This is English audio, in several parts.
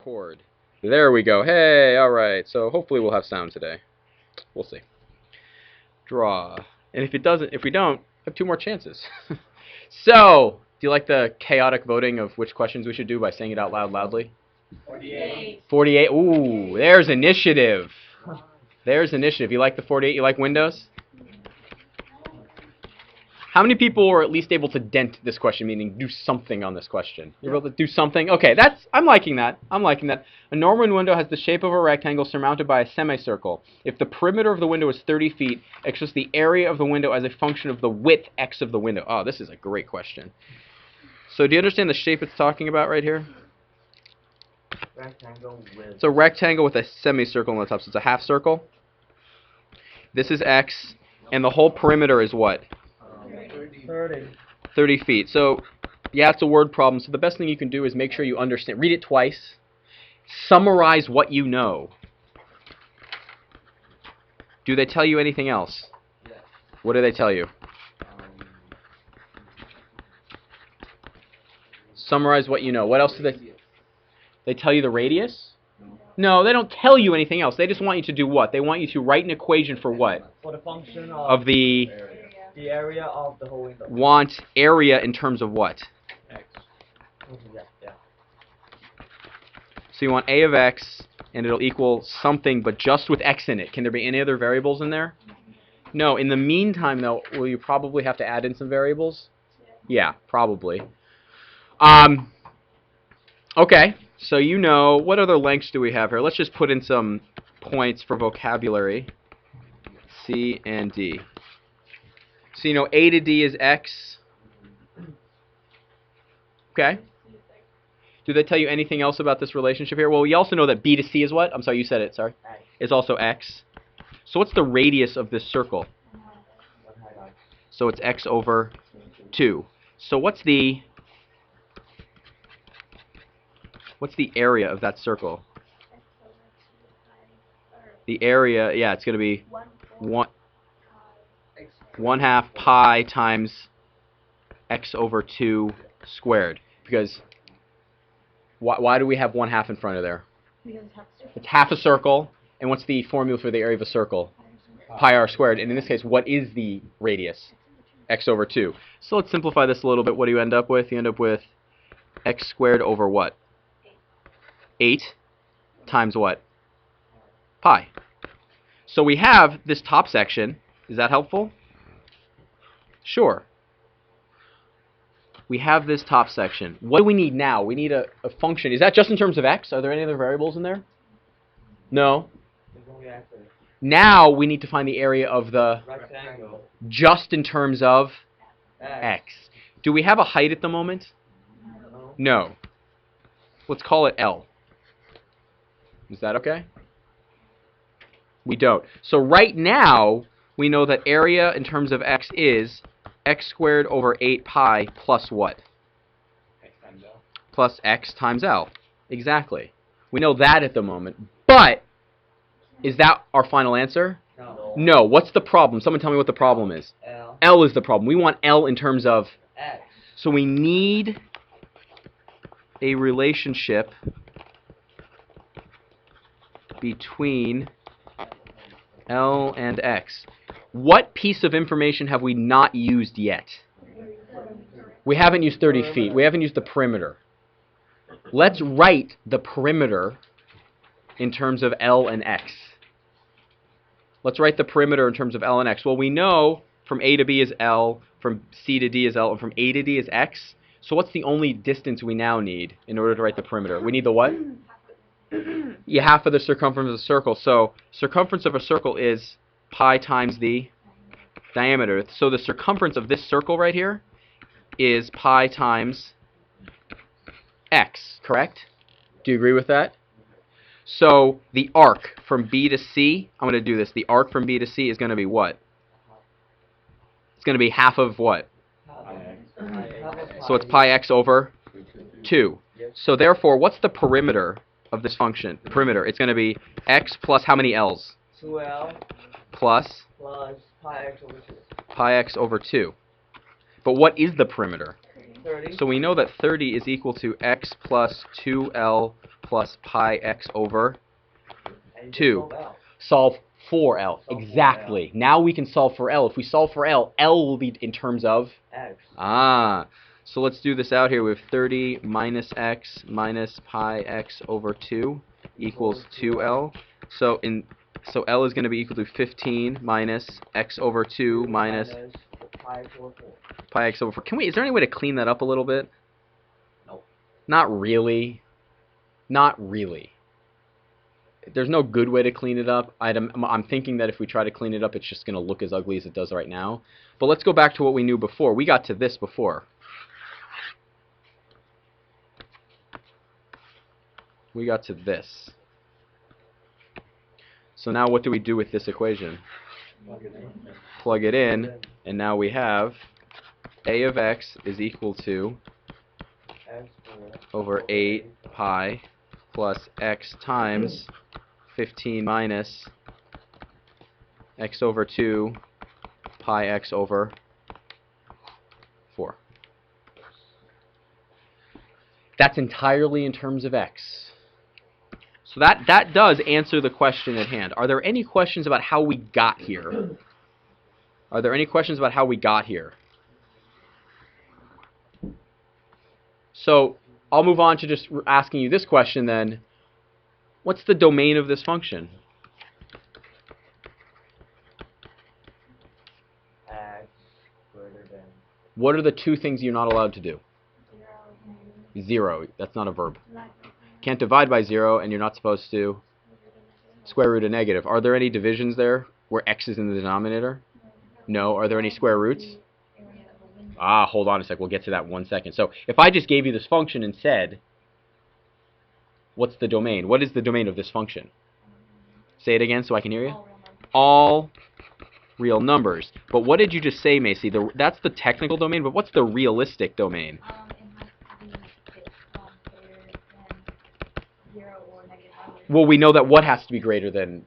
Record. There we go. Hey, all right. So hopefully we'll have sound today. We'll see. Draw. And if we don't, have two more chances. So, do you like the chaotic voting of which questions we should do by saying it out loud loudly? 48. 48. Ooh, there's initiative. There's initiative. You like the 48? You like Windows? How many people were at least able to dent this question, meaning do something on this question? You're able to do something? Okay, I'm liking that. I'm liking that. A normal window has the shape of a rectangle surmounted by a semicircle. If the perimeter of the window is 30 feet, express the area of the window as a function of the width x of the window. Oh, this is a great question. So do you understand the shape it's talking about right here? Rectangle with... It's a rectangle with a semicircle on the top, so it's a half circle. This is x, and the whole perimeter is what? 30 feet. So, yeah, it's a word problem. So the best thing you can do is make sure you understand. Read it twice. Summarize what you know. Do they tell you anything else? Yes. What do they tell you? Summarize what you know. What else do they tell you? The radius? No, they don't tell you anything else. They just want you to do what? They want you to write an equation for what? For the function Of the area of the whole window. Want area in terms of what? X. Yeah. So you want a of x, and it'll equal something, but just with x in it. Can there be any other variables in there? No. In the meantime, though, will you probably have to add in some variables? Yeah, probably. Okay, so you know, what other lengths do we have here? Let's just put in some points for vocabulary. C and D. So you know A to D is x. Okay. Do they tell you anything else about this relationship here? Well, you also know that B to C is what? I'm sorry, you said it, sorry. Is also x. So what's the radius of this circle? So it's x over 2. So what's the area of that circle? The area, yeah, it's going to be 1/2 pi times x over 2 squared. Because why do we have 1/2 in front of there? It's half a circle. And what's the formula for the area of a circle? Pi r squared. And in this case, what is the radius? X over 2. So let's simplify this a little bit. What do you end up with? You end up with x squared over what? 8 times what? Pi. So we have this top section. Is that helpful? Sure. We have this top section. What do we need now? We need a function. Is that just in terms of x? Are there any other variables in there? No. Now we need to find the area of the Rectangle. just in terms of x. Do we have a height at the moment? No. Let's call it L. Is that okay? We don't. So right now, we know that area in terms of x is x squared over 8 pi plus what? X times L. Plus x times L. Exactly. We know that at the moment. But, is that our final answer? No. No. What's the problem? Someone tell me what the problem is. L. L is the problem. We want L in terms of... X. So we need a relationship between L and X. What piece of information have we not used yet? We haven't used 30 feet. We haven't used the perimeter. Let's write the perimeter in terms of L and X. Let's write the perimeter in terms of L and X. Well, we know from A to B is L, from C to D is L, and from A to D is X. So what's the only distance we now need in order to write the perimeter? We need the what? Yeah, half of the circumference of the circle. So circumference of a circle is pi times the diameter. So the circumference of this circle right here is pi times x, correct? Do you agree with that? So the arc from B to C, I'm going to do this. The arc from B to C is going to be what? It's going to be half of what? So it's pi x over 2. So therefore, what's the perimeter of this function? Perimeter. It's going to be x plus how many L's? 2L Plus plus pi x over 2. pi x over 2. But what is the perimeter? 30. So we know that 30 is equal to x plus 2L plus pi x over And you just 2. solve L. Solve for L. Solve for Exactly. Now we can solve for L. If we solve for L, L will be in terms of... X. Ah. So let's do this out here. We have 30 minus x minus pi x over 2 equals 2L. So L is going to be equal to 15 minus x over 2 minus pi x over 4. pi x over 4. Is there any way to clean that up a little bit? Nope. Not really. Not really. There's no good way to clean it up. I'm thinking that if we try to clean it up, it's just going to look as ugly as it does right now. But let's go back to what we knew before. We got to this before. We got to this. So now what do we do with this equation? Plug it in, and now we have a of x is equal to over 8 pi plus x times 15 minus x over 2 pi x over 4. That's entirely in terms of x. So that does answer the question at hand. Are there any questions about how we got here? Are there any questions about how we got here? So I'll move on to just asking you this question then. What's the domain of this function? X greater than... What are the two things you're not allowed to do? 0. That's not a verb. Can't divide by 0, and you're not supposed to square root a negative. Are there any divisions there where x is in the denominator? No. Are there any square roots? Ah, hold on a sec. We'll get to that in 1 second. So if I just gave you this function and said, what's the domain? What is the domain of this function? Say it again so I can hear you. All real numbers. But what did you just say, Macy? That's the technical domain, but what's the realistic domain? Well, we know that what has to be greater than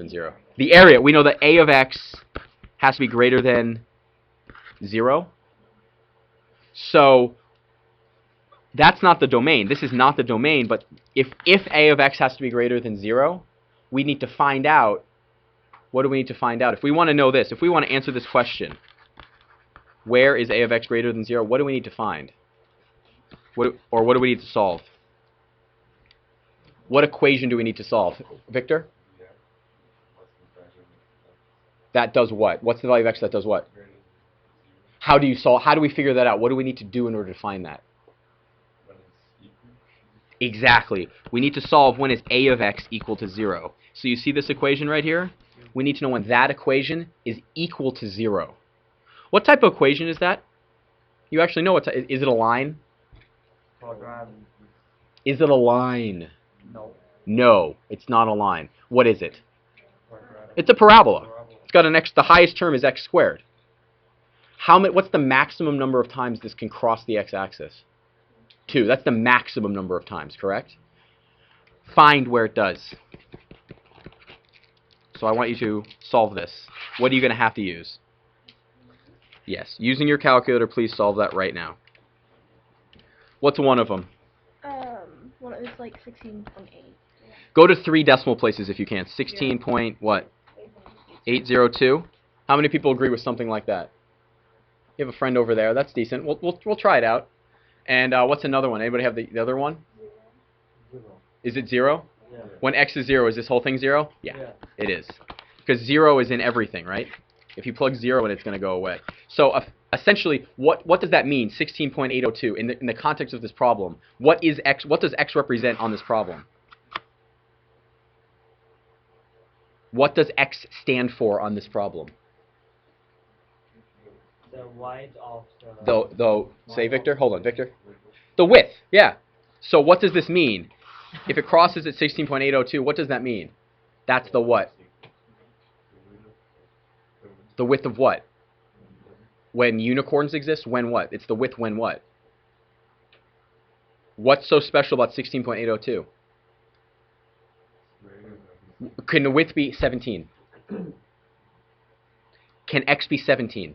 0? The area. We know that a of x has to be greater than 0. So that's not the domain. This is not the domain, but if a of x has to be greater than 0, we need to find out. What do we need to find out? If we want to know this, if we want to answer this question, where is a of x greater than 0, what do we need to find? What do we need to solve? What equation do we need to solve? Victor? That does what? What's the value of x that does what? How do you solve? How do we figure that out? What do we need to do in order to find that? Exactly. We need to solve when is a of x equal to 0. So you see this equation right here? We need to know when that equation is equal to 0. What type of equation is that? You actually know what is it a line? Quadratic. Is it a line? No. No, it's not a line. What is it? Quadratic. It's a parabola. It's got an x. The highest term is x squared. What's the maximum number of times this can cross the x-axis? 2. That's the maximum number of times, correct? Find where it does. So I want you to solve this. What are you going to have to use? Yes, using your calculator, please solve that right now. What's one of them? Well, it was like 16.8. Go to 3 decimal places if you can. 16 point what? 802. How many people agree with something like that? You have a friend over there. That's decent. We'll try it out. And what's another one? Anybody have the other one? 0. Is it 0? Yeah. When x is 0, is this whole thing 0? Yeah, it is. Because 0 is in everything, right? If you plug 0 in, it's going to go away. So essentially, what does that mean? 16.802 in the context of this problem. What is x? What does x represent on this problem? What does x stand for on this problem? The width of the... Say, Victor. Hold on, Victor. The width. Yeah. So what does this mean? If it crosses at 16.802, what does that mean? That's the what? The width of what? When unicorns exist, when what? It's the width when what? What's so special about 16.802? Can the width be 17? Can x be 17?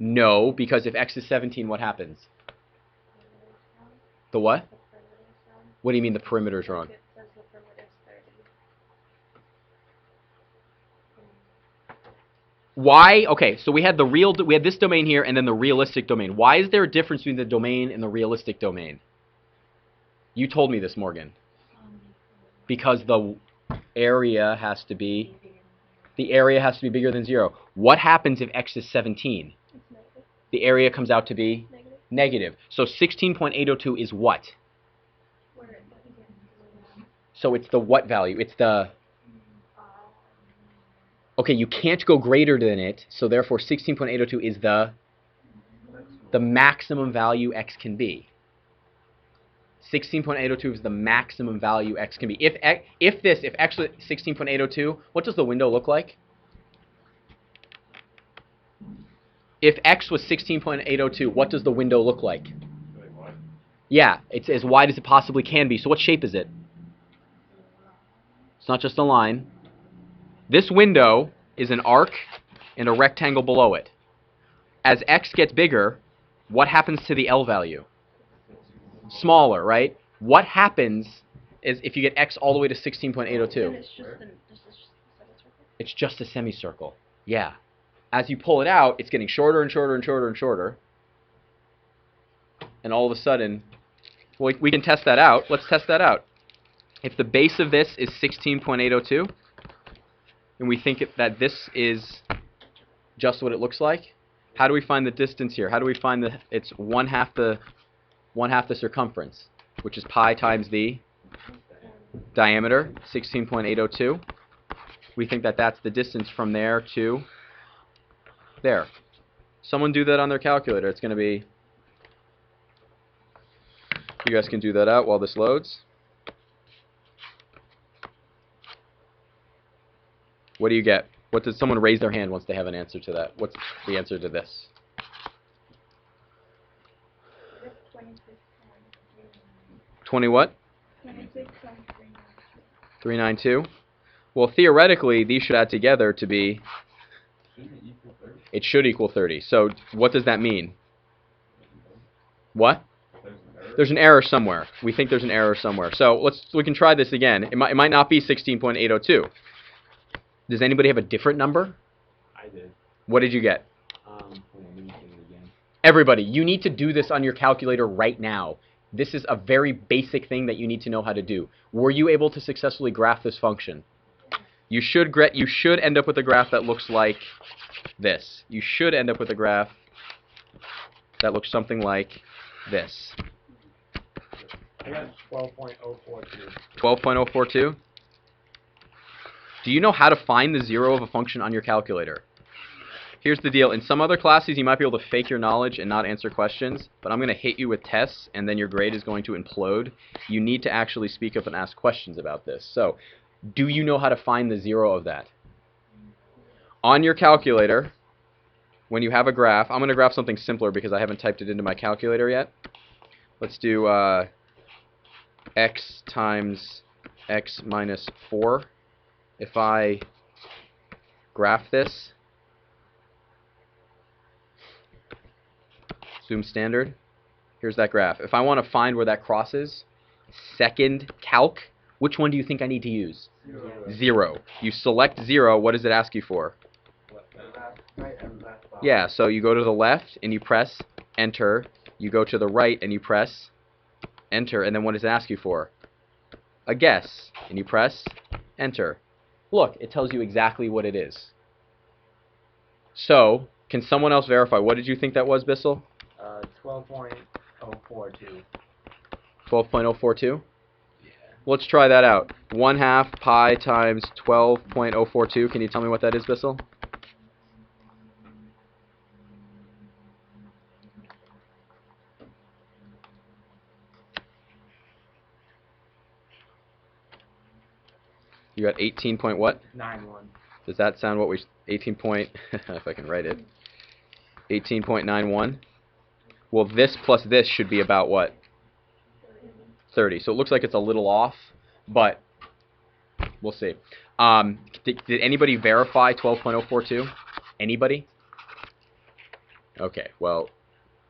No, because if x is 17, what happens? The what? What do you mean the perimeter's wrong? Why? Okay, so we had this domain here and then the realistic domain. Why is there a difference between the domain and the realistic domain? You told me this, Morgan. Because the area has to be bigger than 0. What happens if x is 17? The area comes out to be negative. So 16.802 is what? So it's the what value? It's the... Okay, you can't go greater than it, so therefore 16.802 is the maximum value x can be. 16.802 is the maximum value x can be. If x was 16.802, what does the window look like? If x was 16.802, what does the window look like? Yeah, it's as wide as it possibly can be. So what shape is it? It's not just a line. This window is an arc and a rectangle below it. As x gets bigger, what happens to the L value? Smaller, right? What happens is if you get x all the way to 16.802? It's just a semicircle. Yeah. As you pull it out, it's getting shorter and shorter and shorter and shorter. And all of a sudden, well, we can test that out. Let's test that out. If the base of this is 16.802, and we think that this is just what it looks like, how do we find the distance here? How do we find it's one half the circumference, which is pi times the diameter, 16.802. We think that that's the distance from there to there. Someone do that on their calculator. It's going to be... You guys can do that out while this loads. What do you get? What does someone raise their hand once they have an answer to that? What's the answer to this? 20 what? 392. Well, theoretically, these should add together to be... It should equal 30. So what does that mean? What? There's an error somewhere. We think there's an error somewhere. So we can try this again. It might not be 16.802. Does anybody have a different number? I did. What did you get? Hold on, let me say it again. Everybody, you need to do this on your calculator right now. This is a very basic thing that you need to know how to do. Were you able to successfully graph this function? You should end up with a graph that looks like this. You should end up with a graph that looks something like this. I got 12.042. 12.042? Do you know how to find the 0 of a function on your calculator? Here's the deal. In some other classes, you might be able to fake your knowledge and not answer questions, but I'm going to hit you with tests, and then your grade is going to implode. You need to actually speak up and ask questions about this. So, do you know how to find the 0 of that? On your calculator, when you have a graph, I'm going to graph something simpler because I haven't typed it into my calculator yet. Let's do x times x minus 4. If I graph this, zoom standard, here's that graph. If I want to find where that crosses, second calc, which one do you think I need to use? 0. You select 0, what does it ask you for? Yeah, so you go to the left and you press enter, you go to the right and you press enter, and then what does it ask you for? A guess, and you press enter. Look, it tells you exactly what it is. So, can someone else verify? What did you think that was, Bissell? 12.042. 12.042? Yeah. Let's try that out. 1/2 pi times 12.042. Can you tell me what that is, Bissell? You got 18 point what? 91. Does that sound what we... 18 point... if I can write it. 18.91. Well, this plus this should be about what? 30. So it looks like it's a little off, but we'll see. Did anybody verify 12.042? Anybody? Okay, well,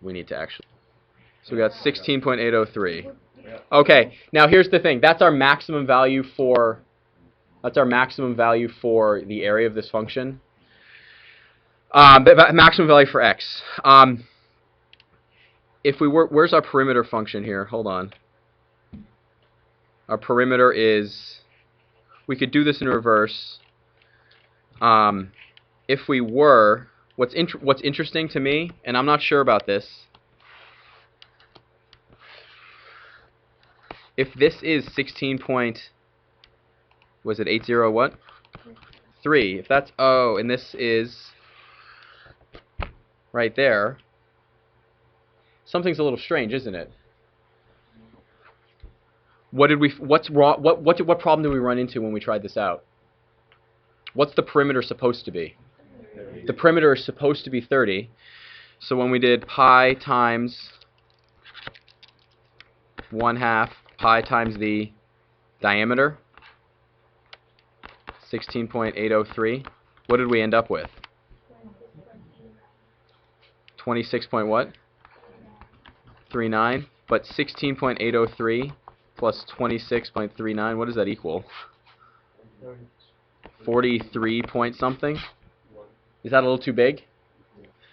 we need to actually... So we got 16.803. Okay, now here's the thing. That's our maximum value for... That's our maximum value for the area of this function. Maximum value for x. If we were... Where's our perimeter function here? Hold on. Our perimeter is... We could do this in reverse. If we were... What's interesting to me, and I'm not sure about this... If this is 16 point, was it 80 what? 3. If that's O and this is right there, something's a little strange, isn't it? What's wrong? What problem did we run into when we tried this out? What's the perimeter supposed to be? 30. The perimeter is supposed to be 30. So when we did pi times 1/2 pi times the diameter, 16.803. What did we end up with? 26 point what? 39. But 16.803 plus 26.39, what does that equal? 43 point something? Is that a little too big?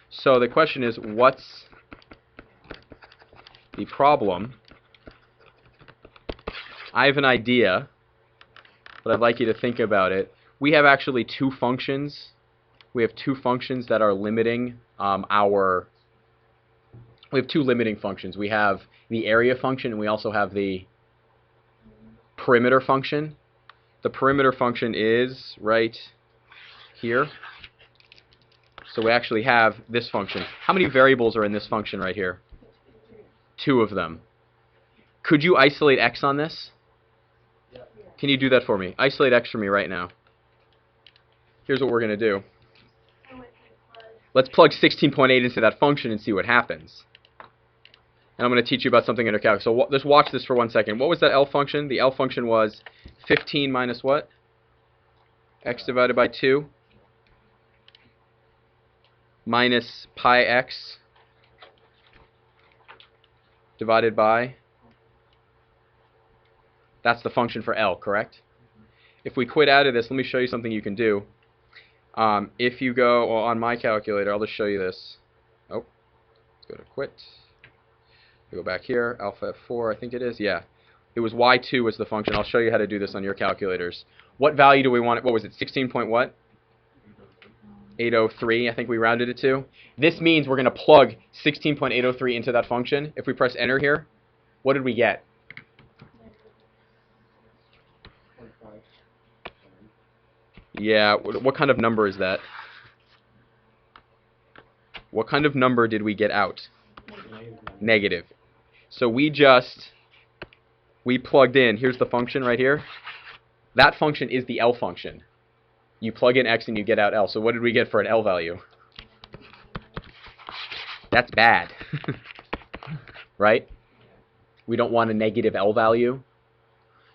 So the question is, what's the problem? I have an idea, but I'd like you to think about it. We have actually two functions. We have two functions that are limiting we have two limiting functions. We have the area function, and we also have the perimeter function. The perimeter function is right here. So we actually have this function. How many variables are in this function right here? 2 of them. Could you isolate x on this? Can you do that for me? Isolate x for me right now. Here's what we're going to do. Let's plug 16.8 into that function and see what happens. And I'm going to teach you about something in our calculus. So just watch this for 1 second. What was that L function? The L function was 15 minus what? X divided by 2 minus pi x divided by... That's the function for L, correct? If we quit out of this, let me show you something you can do. If you go on my calculator, I'll just show you this. Oh, let's go to quit. Go back here, alpha F4, I think it is. Yeah, it was y2 was the function. I'll show you how to do this on your calculators. What value do we want? What was it? 16 point what? 803, I think we rounded it to. This means we're going to plug 16.803 into that function. If we press enter here, what did we get? Yeah, what kind of number is that? What kind of number did we get out? Negative. So we plugged in, here's the function right here. That function is the L function. You plug in x and you get out L. So what did we get for an L value? That's bad. Right? We don't want a negative L value.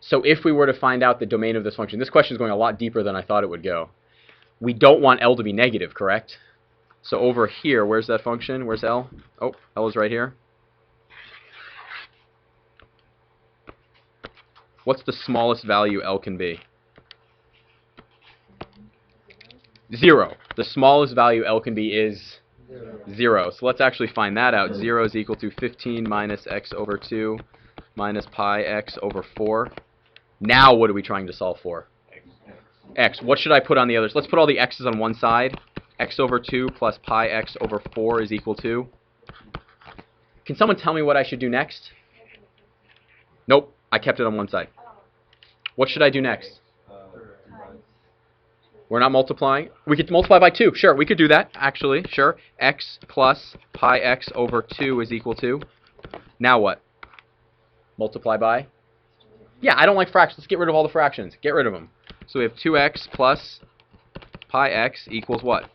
So if we were to find out the domain of this function, this question is going a lot deeper than I thought it would go. We don't want L to be negative, correct? So over here, where's that function? Where's L? Oh, L is right here. What's the smallest value L can be? 0. The smallest value L can be is 0. So let's actually find that out. 0 is equal to 15 minus x over 2 minus pi x over 4. Now what are we trying to solve for? X. What should I put on the others? Let's put all the x's on one side. X over 2 plus pi x over 4 is equal to... Can someone tell me what I should do next? Nope. I kept it on one side. What should I do next? We're not multiplying. We could multiply by 2. Sure, we could do that, actually. Sure. X plus pi x over 2 is equal to... Now what? Multiply by? Yeah, I don't like fractions. Let's get rid of all the fractions. Get rid of them. So we have 2x plus pi x equals what?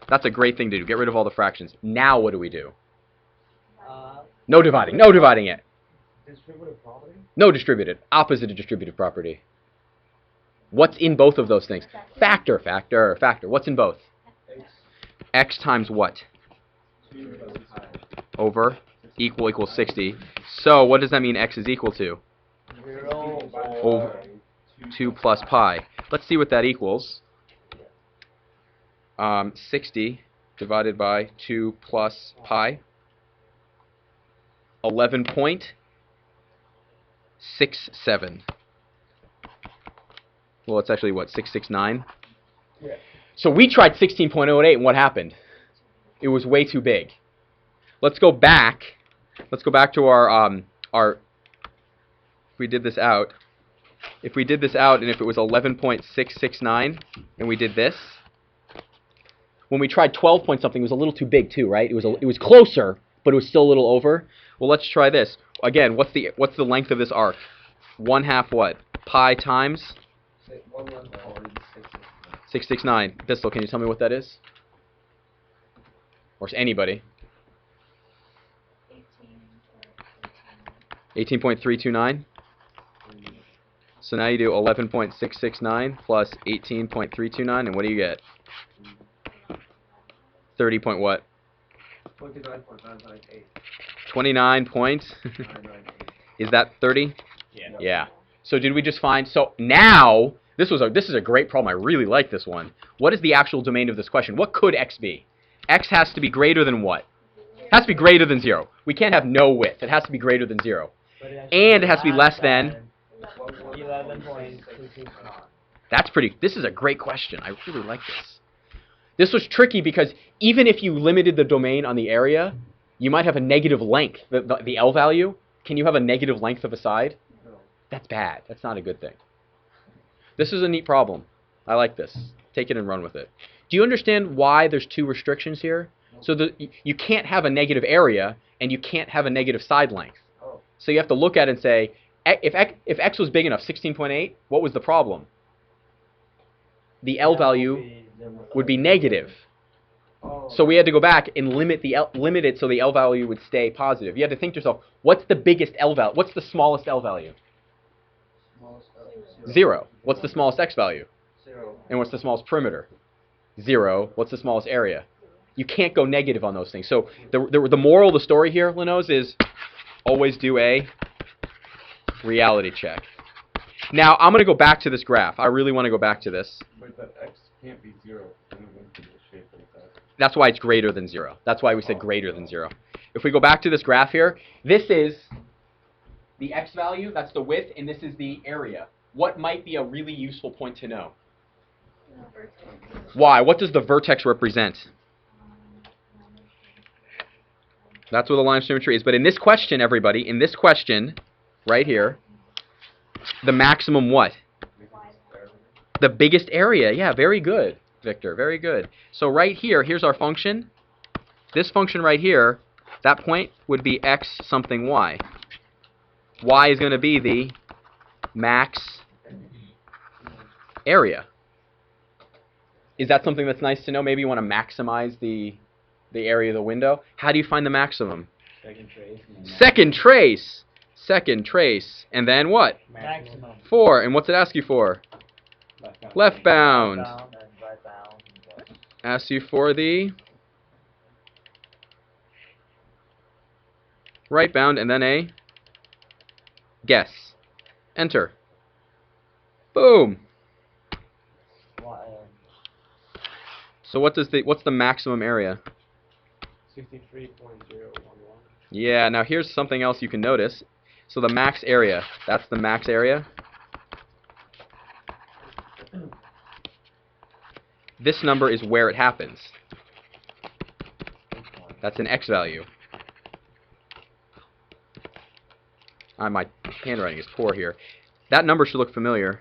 That's a great thing to do. Get rid of all the fractions. Now what do we do? No dividing. No dividing it. Distributive property? No distributive. Opposite of distributive property. What's in both of those things? Factor. What's in both? X times what? over equals 60. So what does that mean x is equal to? 0 Over 2 plus pi. Let's see what that equals. 60 divided by 2 plus pi. 11.67. Well, it's actually what, 669? Yeah. So we tried 16.08, and what happened? It was way too big. Let's go back. Let's go back to our if we did this out. If we did this out, and if it was 11.669, and we did this, when we tried 12 point something, it was a little too big too, right? It was closer, but it was still a little over. Well, let's try this again. What's the length of this arc? 1/2 what? Pi times 669. Bissell, can you tell me what that is? Or anybody? 18.329. So now you do 11.669 plus 18.329, and what do you get? 30 point what? 29.998. 29 points. Is that 30? Yeah. Yeah. So did we just find? So now this is a great problem. I really like this one. What is the actual domain of this question? What could x be? X has to be greater than what? It has to be greater than 0. We can't have no width. It has to be greater than 0. And it has to be less than. 11.229. That's pretty. This is a great question. I really like this. This was tricky because even if you limited the domain on the area, you might have a negative length. The L value. Can you have a negative length of a side? No. That's bad. That's not a good thing. This is a neat problem. I like this. Take it and run with it. Do you understand why there's two restrictions here? So you can't have a negative area and you can't have a negative side length. Oh. So you have to look at it and say, if x was big enough, 16.8, what was the problem? The L value would be negative. Oh. So we had to go back and limit it so the L value would stay positive. You had to think to yourself, what's the biggest L value? What's the smallest L value? 0. What's the smallest x value? 0. And what's the smallest perimeter? 0. What's the smallest area? You can't go negative on those things. So the moral of the story here, Lenos, is always do a reality check. Now, I'm going to go back to this graph. I really want to go back to this. But that x can't be 0. Then it went to the shape like that. That's why it's greater than 0. That's why we said greater than 0. If we go back to this graph here, this is the x value, that's the width, and this is the area. What might be a really useful point to know? Why? What does the vertex represent? That's what the line of symmetry is. But in this question, everybody, in this question, right here, the maximum what? The biggest area. Yeah, very good, Victor. Very good. So right here, here's our function. This function right here, that point would be x something y. Y is going to be the max area. Is that something that's nice to know? Maybe you want to maximize the area of the window. How do you find the maximum? Second trace. Second trace. Second trace. And then what? Maximum. 4. And what's it ask you for? Left bound. And right bound. Asks you for the right bound and then a guess. Enter. Boom. So what's the maximum area? 63.011. Yeah, now here's something else you can notice. So the max area, that's the max area. This number is where it happens. That's an x value. My handwriting is poor here. That number should look familiar.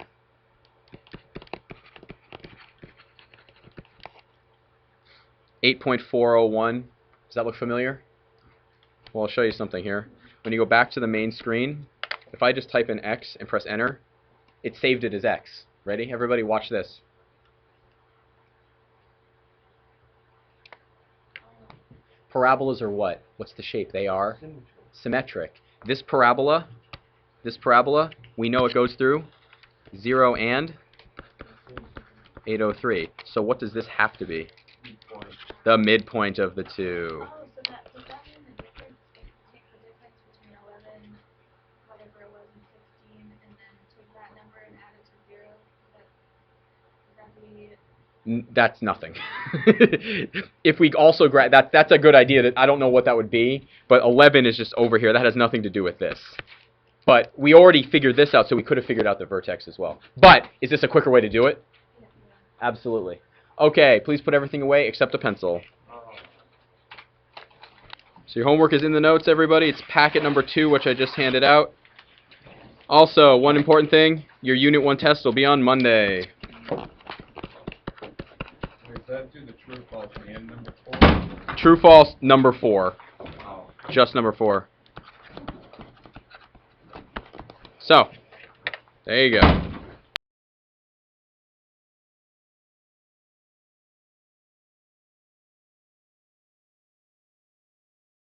$8.401. Does that look familiar? Well, I'll show you something here. When you go back to the main screen, if I just type in x and press enter, it saved it as x. Ready? Everybody watch this. Parabolas are what? What's the shape? They are symmetric. This parabola, we know it goes through 0 and 803. So what does this have to be? The midpoint of the two. Oh, so That's nothing. If we also grab that's a good idea. That I don't know what that would be, but 11 is just over here. That has nothing to do with this. But we already figured this out, so we could have figured out the vertex as well. But is this a quicker way to do it? Absolutely. Okay, please put everything away except a pencil. So your homework is in the notes, everybody. It's packet number 2, which I just handed out. Also, one important thing, your Unit 1 test will be on Monday. Does that do the true or false and number 4? True, false, number 4. Oh. Just number 4. So, there you go.